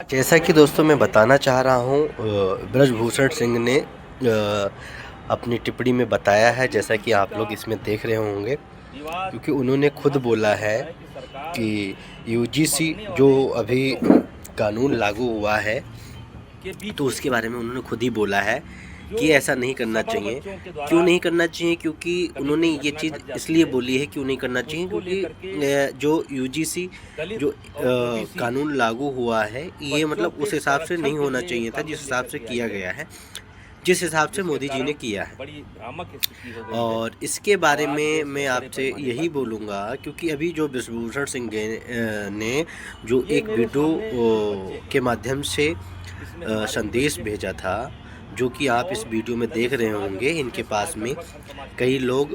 जैसा कि दोस्तों मैं बताना चाह रहा हूँ, ब्रजभूषण सिंह ने अपनी टिप्पणी में बताया है, जैसा कि आप लोग इसमें देख रहे होंगे, क्योंकि उन्होंने खुद बोला है कि यूजीसी जो अभी कानून लागू हुआ है तो उसके बारे में उन्होंने खुद ही बोला है कि ऐसा नहीं करना चाहिए। क्यों नहीं करना चाहिए? क्योंकि उन्होंने ये चीज़ इसलिए बोली है क्यों नहीं करना चाहिए, क्योंकि जो यूजीसी जो कानून लागू हुआ है ये मतलब उस हिसाब से नहीं होना चाहिए था जिस हिसाब से किया गया है, जिस हिसाब से मोदी जी ने किया है। और इसके बारे में मैं आपसे यही बोलूँगा, क्योंकि अभी जो ब्रजभूषण सिंह ने जो एक वीडियो के माध्यम से संदेश भेजा था, जो कि आप इस वीडियो में देख रहे होंगे, इनके पास में कई लोग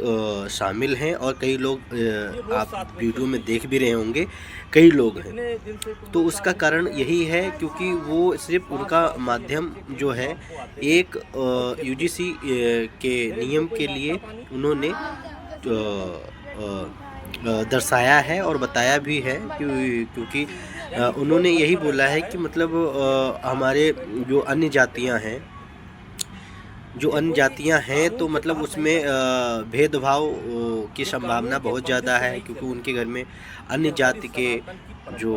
शामिल हैं और कई लोग आप वीडियो में देख भी रहे होंगे, कई लोग हैं। तो उसका कारण यही है क्योंकि वो सिर्फ उनका माध्यम जो है एक यूजीसी के नियम के लिए उन्होंने दर्शाया है और बताया भी है, क्योंकि उन्होंने यही बोला है कि मतलब हमारे जो अन्य जातियां हैं तो मतलब उसमें भेदभाव की संभावना बहुत ज़्यादा है, क्योंकि उनके घर में अन्य जाति के जो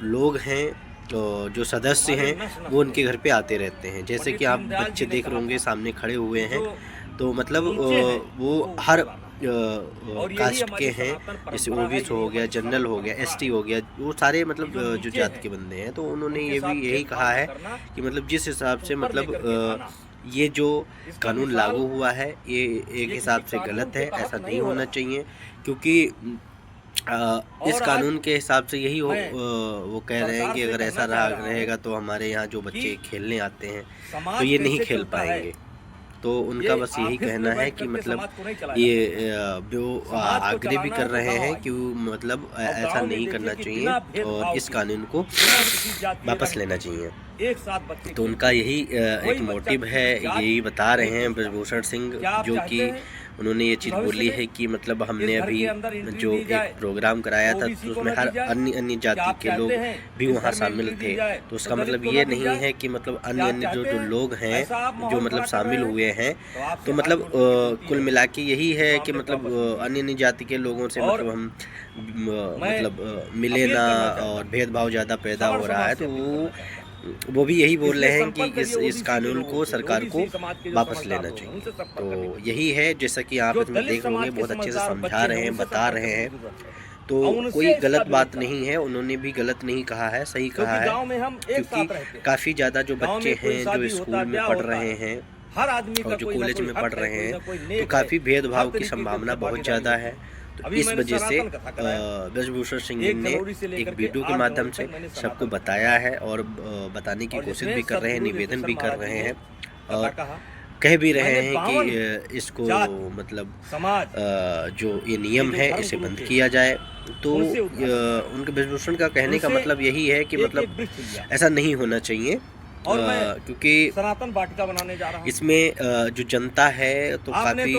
लोग हैं, जो सदस्य हैं, वो उनके घर पे आते रहते हैं। जैसे कि आप बच्चे देख रहे होंगे सामने खड़े हुए हैं, तो मतलब वो हर कास्ट के हैं, जैसे ओबीसी हो गया, जनरल हो गया, एसटी हो गया, वो सारे मतलब जो जाति के बंदे हैं। तो उन्होंने ये भी यही कहा है कि मतलब जिस हिसाब से मतलब ये जो कानून लागू हुआ है ये एक हिसाब से गलत है, ऐसा नहीं होना चाहिए, क्योंकि इस कानून के हिसाब से यही वो कह रहे हैं कि अगर ऐसा रहेगा तो हमारे यहाँ जो बच्चे खेलने आते हैं तो ये नहीं खेल पाएंगे। तो उनका बस यही कहना है कि मतलब ये वो आग्रह भी कर रहे हैं कि मतलब ऐसा नहीं करना चाहिए और इस कानून को वापस लेना चाहिए। तो उनका यही एक मोटिव है, यही बता रहे हैं ब्रजभूषण सिंह, जो कि उन्होंने ये चीज़ बोली है कि मतलब हमने अभी जो एक प्रोग्राम कराया था तो उसमें हर अन्य जाति के लोग भी वहाँ शामिल थे। तो उसका मतलब ये नहीं है कि मतलब अन्य जो लोग हैं जो मतलब शामिल हुए हैं, तो मतलब कुल मिला के यही है कि मतलब अन्य जाति के लोगों से मतलब हम मतलब मिले ना, और भेदभाव ज़्यादा पैदा हो रहा है। तो वो भी यही बोल रहे हैं कि इस कानून को सरकार को वापस लेना चाहिए। तो यही है, जैसा कि आप इसमें देख रहे होंगे, बहुत अच्छे से समझा रहे हैं, बता रहे हैं। तो कोई गलत बात नहीं है, उन्होंने भी गलत नहीं कहा है, सही कहा है, क्योंकि काफ़ी ज़्यादा जो बच्चे हैं जो स्कूल में पढ़ रहे हैं और जो कॉलेज में पढ़ रहे हैं, तो काफ़ी भेदभाव की संभावना बहुत ज़्यादा है। तो इस वजह से ब्रजभूषण सिंह ने एक वीडियो के माध्यम से सबको बताया है और बताने की कोशिश भी कर रहे हैं, निवेदन भी कर रहे हैं और कह भी रहे हैं कि इसको मतलब जो ये नियम है इसे बंद किया जाए। तो उनके ब्रजभूषण का कहने का मतलब यही है कि मतलब ऐसा नहीं होना चाहिए, क्योंकि सनातन वाटिका बनाने जा रहा हूं। इसमें जो जनता है तो काफ़ी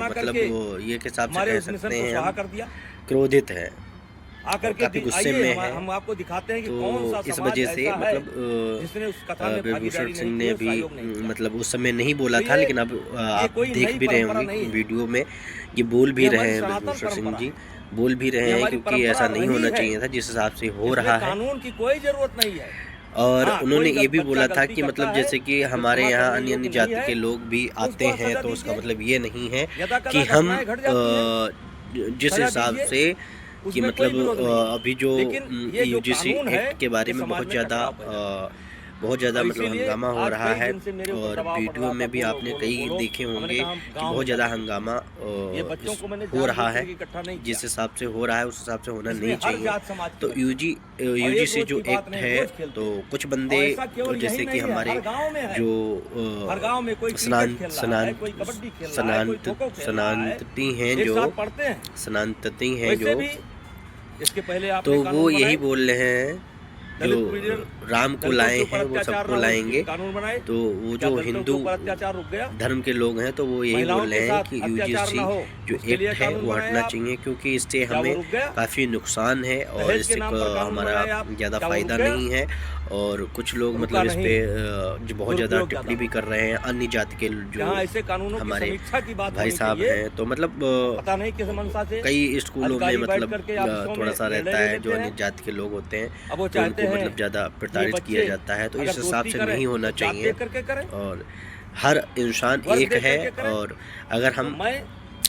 मतलब ये के हिसाब से कह सकते हैं क्रोधित है, काफ़ी गुस्से में है। हम आपको दिखाते हैं कि तो कौन सा इस वजह से मतलब ब्रजभूषण सिंह ने भी मतलब उस समय नहीं बोला था, लेकिन अब आप देख भी रहे होंगे वीडियो में ये बोल भी रहे हैं, ब्रजभूषण सिंह जी बोल भी रहे हैं, क्योंकि ऐसा नहीं होना चाहिए था जिस हिसाब से हो रहा है। कानून की कोई जरूरत नहीं है। और उन्होंने ये भी बोला था कि मतलब जैसे कि हमारे यहाँ अन्य जाति के लोग भी आते हैं, तो उसका मतलब ये नहीं है कि हम जिस हिसाब से कि मतलब अभी जो यूजीसी एक्ट के बारे में बहुत ज़्यादा मतलब हंगामा हो रहा है, और वीडियो में भी आपने कई देखे होंगे कि बहुत ज़्यादा हंगामा हो रहा है। जिस हिसाब से हो रहा है उस हिसाब से होना नहीं चाहिए। तो यूजीसी जो एक्ट है, तो कुछ बंदे जैसे कि हमारे जो सनातनी हैं जो, तो वो यही बोल रहे हैं जो राम को लाए हैं वो सबको लाएंगे। तो वो जो हिंदू धर्म के लोग हैं तो वो यही बोल रहे हैं कि यूजीसी जो एक्ट है वो हटना चाहिए, क्योंकि इससे हमें काफ़ी नुकसान है और इससे हमारा ज़्यादा फ़ायदा नहीं है। और कुछ लोग मतलब इस पे जो बहुत ज़्यादा टिप्पणी भी कर रहे हैं। अन्य जाति के जो जहाँ ऐसे कानूनों की हमारे समीक्षा की बात भाई होनी साहब चाहिए, हैं, तो मतलब पता नहीं किस मंशा से कई स्कूलों में अधिकारी बैठ मतलब करके आपसों थोड़ा में सा रहता निर्णय है जो लेते अन्य हैं। जाति के लोग होते हैं अब वो तो चाहते उनको हैं मतलब ज़्यादा ये प्रताड़ित बच्चे किया जाता है, तो अगर इस हिसाब दोस्ती से करें नहीं होना तो जात चाहिए। देख करके करें, और हर इंसान वर्ग एक देख है। करके करें। और अगर तो हम मैं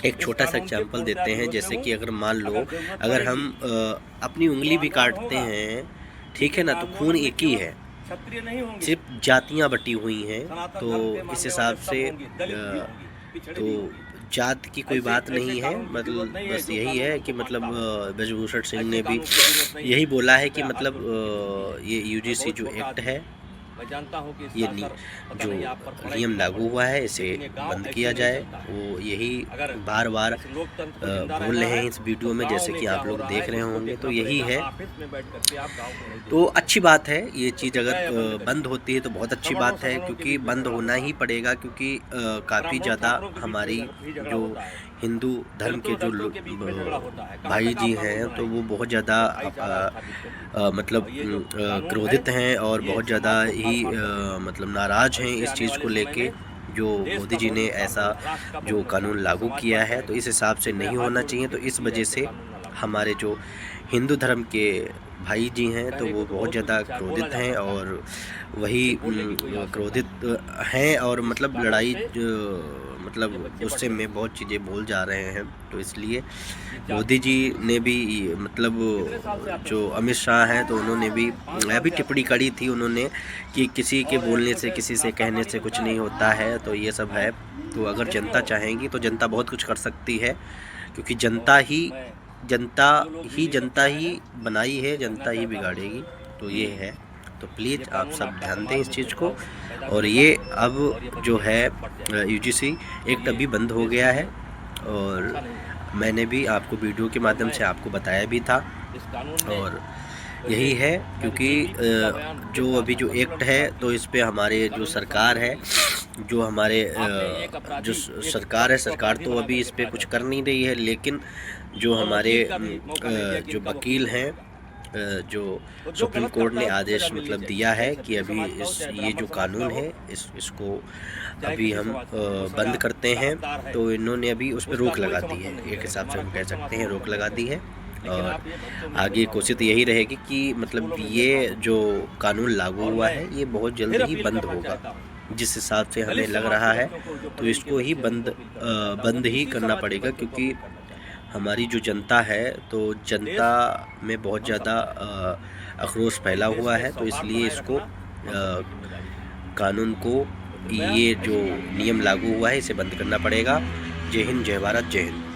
एक इस छोटा सा कानून के एग्जाम्पल पूर्ण देते हैं, विरोध में जैसे हूँ। कि अगर मान लो अगर जरूरत अगर हम पड़ेगी अपनी उंगली भी तो आंदोलन काटते होगा। हैं, ठीक है ना, तो लेकिन खून आंदोलन एक ही में है, क्षत्रिय नहीं होंगे, सिर्फ जातियां बटी हुई हैं। सनातन तो धर्म के इस मानने हिसाब वाले से सब होंगे, दलित भी होंगे, पिछड़े तो भी होंगे। जात की कोई बात ऐसे नहीं है। कानून की जरूरत मतलब नहीं है बस जो यही कानून है हमको कि मतलब मानता हो। ब्रजभूषण सिंह ऐसे ने भी कानून की जरूरत नहीं यही है। बोला है कि मैं मतलब हाथ जोड़ के ये मैं यूजीसी बहुत जो छोटा एक्ट आदमी है, हूँ। मैं जानता हूँ कि ये इसका असर पता जो नहीं आप पर पड़ेगा नियम कि लागू नहीं हुआ है, पड़ेगा। इसे लेकिन ये गांव बंद ऐसे किया नहीं जाए। चलता है। वो यही अगर बार बार इस लोकतंत्र को जिंदा बोल रहना रहे हैं है इस वीडियो तो में, गांव जैसे में कि क्या आप हो लोग रहा देख है रहे इसको होंगे। देखना तो यही पड़ेगा। है। ऑफिस में बैठ करके आप गांव को नहीं देख तो सकते। अच्छी बात है ये चीज़ अगर मैं बंद करें। बंद होती है तो बहुत अच्छी श्रवणों बात है, श्रवणों के क्योंकि बीच में बंद झगड़ा होना होता ही है। पड़ेगा, क्योंकि काफ़ी ब्राह्मण ज़्यादा छात्रों के बीच में हमारी भी झगड़ा जो होता है। हिंदू धर्म के जो दलितों के बीच में झगड़ा होता है। कहाँ भाई तक जी आप कानून हैं, तो बनाएंगे? वो बहुत ज़्यादा भाईचारा स्थापित करिए। मतलब और ये जो कानून क्रोधित है, हैं और ये बहुत ज़्यादा समाज को ही फाड़-फाड़ करेगा। मतलब नाराज़ और हैं इससे इस आने चीज़ वाले को समय लेके, में जो देश मोदी का जी बहुत ने नुकसान ऐसा होगा, राष्ट्र का जो बहुत नुकसान कानून होगा, लागू समाज किया बच है। तो जाएगा। इस हिसाब से मैं नहीं हाथ होना जोड़ के चाहिए। तो इस विनती है, वजह ऐसे से कानून ना लागू हमारे जो हिंदू धर्म के भाई जी हैं तो कहने वो को तो बहुत बहुत कुछ ज़्यादा इच्छा है, बोला क्रोधित जा हैं सकता है। और वही लेकिन बोलने की कोई आवश्यकता क्रोधित नहीं। हैं और मतलब कानून लड़ाई से मतलब ये बच्चे गुस्से बढ़ में बहुत चीज़ें बोल जा रहे हैं। तो इसलिए ये जात मोदी जी ने भी मतलब कितने साल से आप जो हैं? अमित शाह हैं तो उन्होंने भी 5 साल अभी से टिप्पणी आप करी थी उन्होंने कि किसी के और बोलने कुछ से, किसी से नाश्ता कहने पानी से कुछ बनता नहीं है? होता है। तो ये सब है। तो अगर कैसे जनता हो? चाहेंगी तो जनता बहुत कुछ कर सकती है, क्योंकि और मैं जनता जो लोग ही वीडियो बनाई है, कहना जनता ही चाहता हूँ बिगाड़ेगी। तो कि ये है। तो ये प्लीज़ आप कानून सब आपका ध्यान दें समाज इस में चीज़ को। भेदभाव पैदा और करेगा ये अब और ये जो बच्चे है बढ़ जाएंगे। यूजीसी एक्ट ये अभी बंद हो देश गया के है। लिए और अच्छा नहीं है। मैंने भी आपको वीडियो के माध्यम से आपको बताया भी था। इस कानून में और वैसे यही है, मैं तो क्योंकि जेबी का बयान जो देखता अभी था, जो संतुलन एक्ट के है साथ तो चलिए। इस पे हमारे इस जो कानून में सरकार है, शांति जो हमारे आपने एक अपराधी, जो एक सरकार है, अपराधी को सरकार अपराधी तो बना अभी करके इस पे खड़ा कुछ कर कर दिया। नहीं रही है, लेकिन जो और हमारे वकील का भी मौका नहीं दिया कि जो इनका वकील हैं, जो तो जो सुप्रीम गलत कोर्ट करता ने है उसको आदेश सजा मिलनी मतलब चाहिए, दिया है चाहे कि क्षत्रिय अभी समाज का हो, इस चाहे ये ब्राह्मण जो समाज का कानून हो, है इसको चाहे अभी किसी हम समाज का हो, वो बंद सजा करते का हैं। हकदार है। तो इन्होंने अभी उस पर उसका रोक कोई लगा दी समर्थन है, नहीं एक करेगा। हिसाब से हमारा हम कह खुद समाज सकते हैं रोक समर्थन लगा नहीं दी है। करेगा। लेकिन और आप ये बच्चों में आगे भेदभाव कोशिश मत यही करिए। रहेगी कि मतलब स्कूलों में ये भेदभाव मत जो करिए। कानून लागू और हुआ मैं है ये बहुत जल्द फिर ही अपील बंद करना होगा। चाहता हूँ जिस हिसाब से हमें दलित लग समाज रहा के है बच्चों को, जो तो पढ़े इसको लिखे ही बच्चे हैं, उनको अपील करना चाहता हूँ। बंद ही ओबीसी करना समाज के पड़ेगा, बच्चों को क्योंकि अपील करना चाहता हूँ। हमारी जो जनता है तो जनता देश में बहुत हम ज़्यादा सबका है आक्रोश और फैला देश हुआ में है। तो सौहार्द इसलिए बनाए इसको रखना हम सबकी जिम्मेदारी है। कानून को, तो कृपया ये जो ऐसी बात नियम लागू हुआ है इसे बंद करना पड़ेगा। जय हिंद, जय भारत, जय हिंद।